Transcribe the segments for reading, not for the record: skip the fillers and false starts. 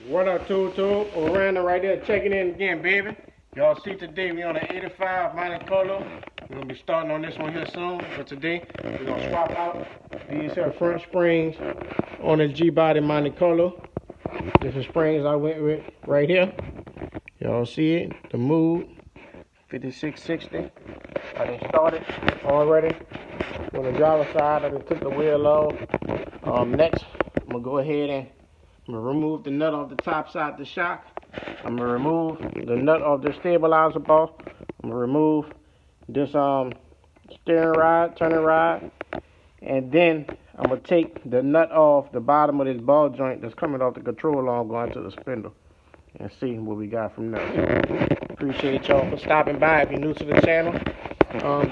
What up, Tube? Orlando right there, checking in again, baby. Y'all see today we on the 85 Montecarlo. We're gonna be starting on this one here soon, but today we're gonna swap out these here front springs on the Gbody Montecarlo. This is springs I went with right here. Y'all see it? The Mood 5660. I done started already. On the driver's side, I done took the wheel off. Next, I'm gonna go ahead and remove the nut off the top side of the shock. I'm gonna remove the nut off the stabilizer ball. I'm gonna remove this steering rod, turning rod, and then I'm gonna take the nut off the bottom of this ball joint that's coming off the control arm going to the spindle, and see what we got from there. Appreciate y'all for stopping by. If you're new to the channel,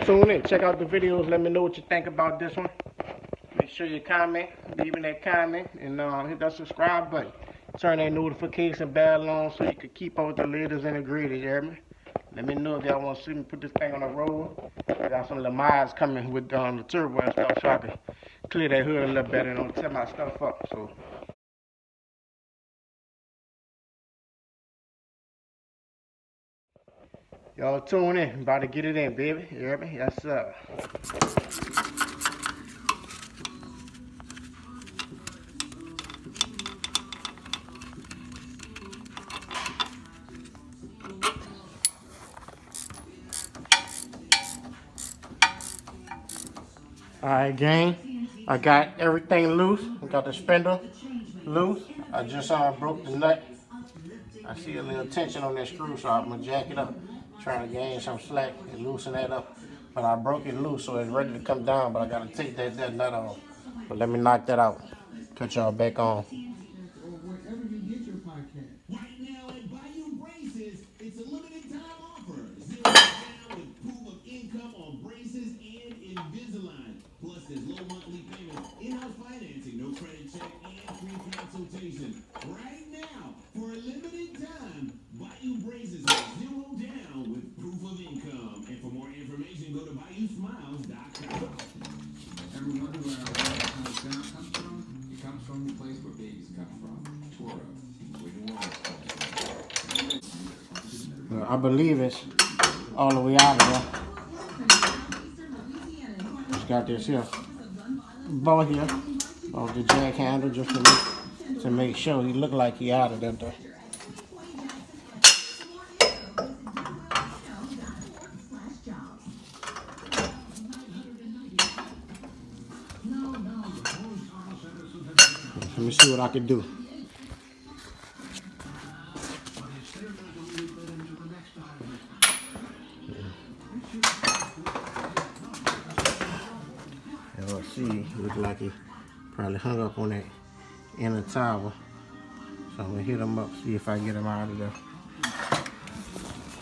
tune in, check out the videos. Let me know what you think about this one. Make sure you comment, leaving that comment, and hit that subscribe button. Turn that notification bell on so you can keep up with the latest and the greatest, you hear me? Let me know if y'all want to see me put this thing on the road. I got some of the mods coming with the turbo and stuff so I can clear that hood a little better and don't tear my stuff up. So y'all tune in. I'm about to get it in, baby. You hear me? Yes, sir. Alright, gang. I got everything loose. I got the spindle loose. I just broke the nut. I see a little tension on that screw, so I'm gonna jack it up, trying to gain some slack and loosen that up. But I broke it loose, so it's ready to come down, but I gotta take that nut off. But let me knock that out. Cut y'all back on. Plus, there's low monthly payments, in-house financing, no credit check, and free consultation. Right now, for a limited time, Bayou Braces has $0 down with proof of income. And for more information, go to BayouSmiles.com. Ever wonder where our house sound comes from? It comes from the place where babies come from, Toro, where New Orleans comes from. I believe it's all the way out of there. Got this here ball here off the jack handle just to make sure he look like he out of there though. Let me see what I can do. Let's see, look like he probably hung up on that inner tower. So I'm gonna hit him up, see if I can get him out of there.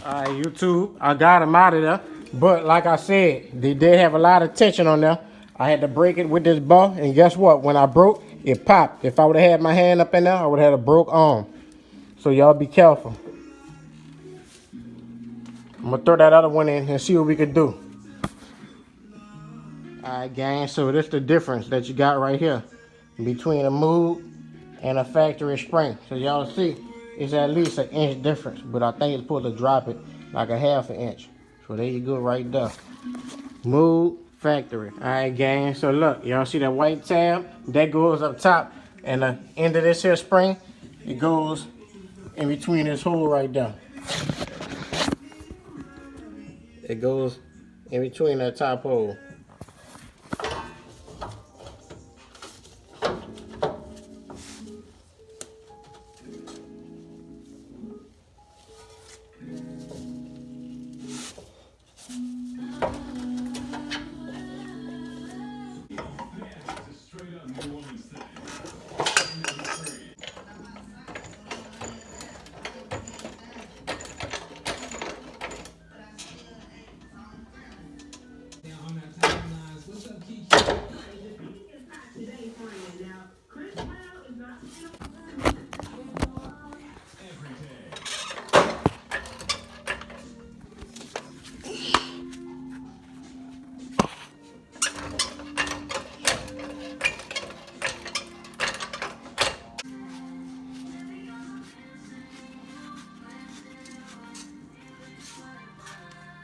Alright, YouTube, I got him out of there. But like I said, they did have a lot of tension on there. I had to break it with this bar, and guess what? When I broke, it popped. If I would have had my hand up in there, I would have had a broke arm. So y'all be careful. I'm gonna throw that other one in and see what we can do. Alright, gang, so this is the difference that you got right here between a Mood and a factory spring. So y'all see, it's at least an inch difference, but I think it's supposed to drop it like a half an inch. So there you go right there. Mood, factory. Alright, gang, so look, y'all see that white tab? That goes up top, and the end of this here spring, it goes in between this hole right there. It goes in between that top hole.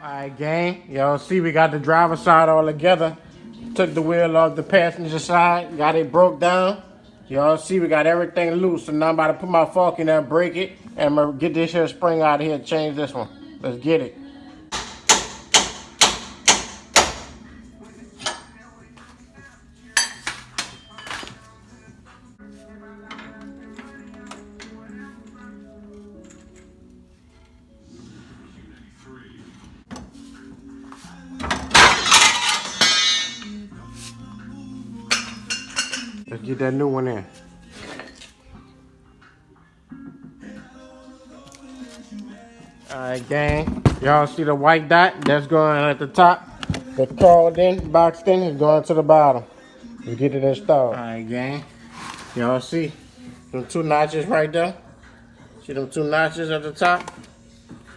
Alright, gang. Y'all see we got the driver's side all together. Took the wheel off the passenger side. Got it broke down. Y'all see we got everything loose. So now I'm about to put my fork in there, break it, and I'm gonna get this here spring out of here and change this one. Let's get it. Let's get that new one in. Alright, gang. Y'all see the white dot? That's going at the top. The crawled in, boxed in, is going to the bottom. Let's get it installed. Alright, gang. Y'all see them two notches right there? See them two notches at the top?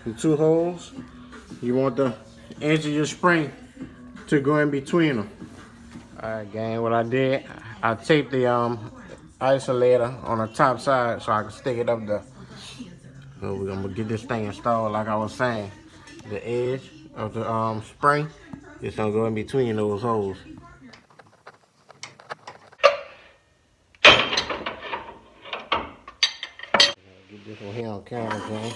The two holes? You want the edge of your spring to go in between them. Alright, gang, what I did, I taped the isolator on the top side so I can stick it up there. So we're gonna get this thing installed like I was saying. The edge of the spring is gonna go in between those holes. Get this one here on camera, gang.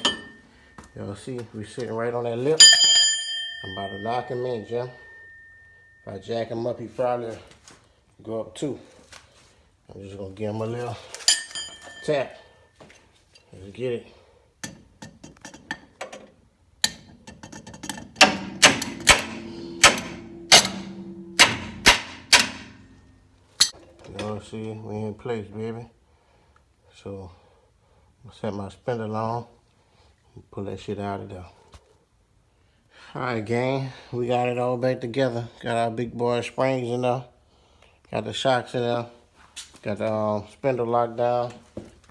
Y'all see, we sitting right on that lip. I'm about to lock him in, Jim. If I jack him up, he probably go up too. I'm just gonna give him a little tap. Let's get it. Y'all see, we in place, baby. So, I'm gonna set my spindle on and pull that shit out of there. Alright, gang, we got it all back together. Got our big boy springs in there. Got the shocks in there. Got the spindle locked down.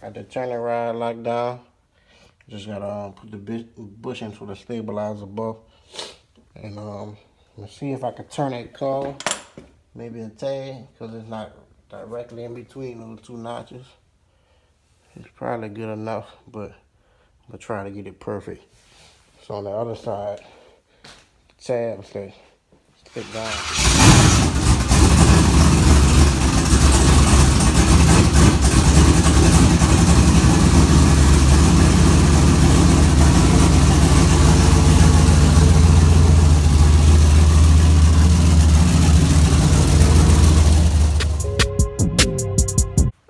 Got the turning rod locked down. Just gotta put the bushings for the stabilizer above. And let's see if I can turn that car maybe a tad, because it's not directly in between those two notches. It's probably good enough, but I'm gonna try to get it perfect. So on the other side, the tabs that stick down.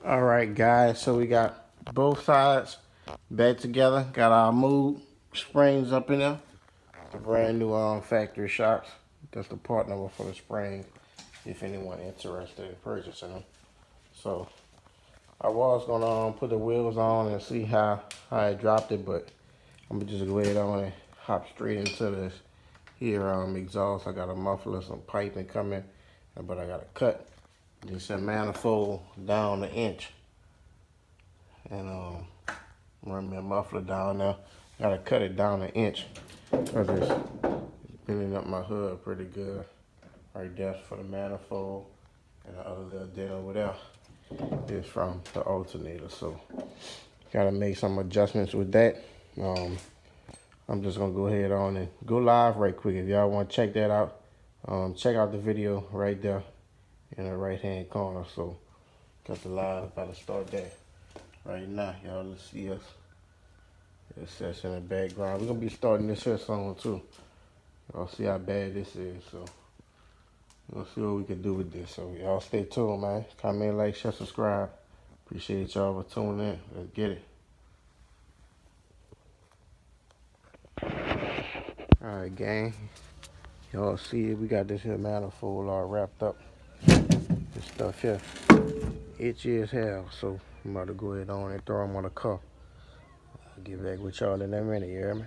Alright guys, so we got both sides back together. Got our move springs up in there. The brand new factory shocks. That's the part number for the spring if anyone interested in purchasing them. So I was gonna put the wheels on and see how I dropped it, but I'm gonna just go ahead on and hop straight into this here exhaust. I got a muffler, some piping coming, but I gotta cut this manifold down an inch and run me a muffler down there. Gotta cut it down an inch because it's bending up my hood pretty good. Right there for the manifold, and the other little dent over there is from the alternator. So gotta make some adjustments with that. I'm just gonna go ahead on and go live right quick. If y'all want to check that out, check out the video right there in the right hand corner. So got the live, about to start that right now. Y'all, let's see us. It says in the background. We're gonna be starting this here song too. Y'all see how bad this is. So we'll see what we can do with this. So y'all stay tuned, man. Comment, like, share, subscribe. Appreciate y'all for tuning in. Let's get it. Alright, gang. Y'all see we got this here manifold all wrapped up. This stuff here itchy as hell, so I'm about to go ahead on and throw them on the car. I'll get back with y'all in a minute, you hear me?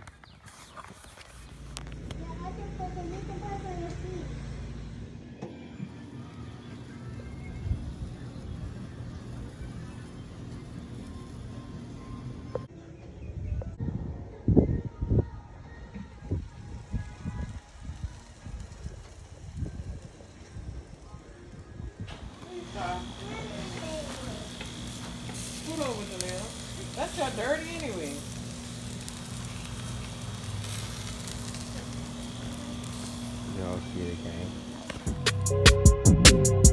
Scoot over to them. That's your dirty anyway. y'all see it again.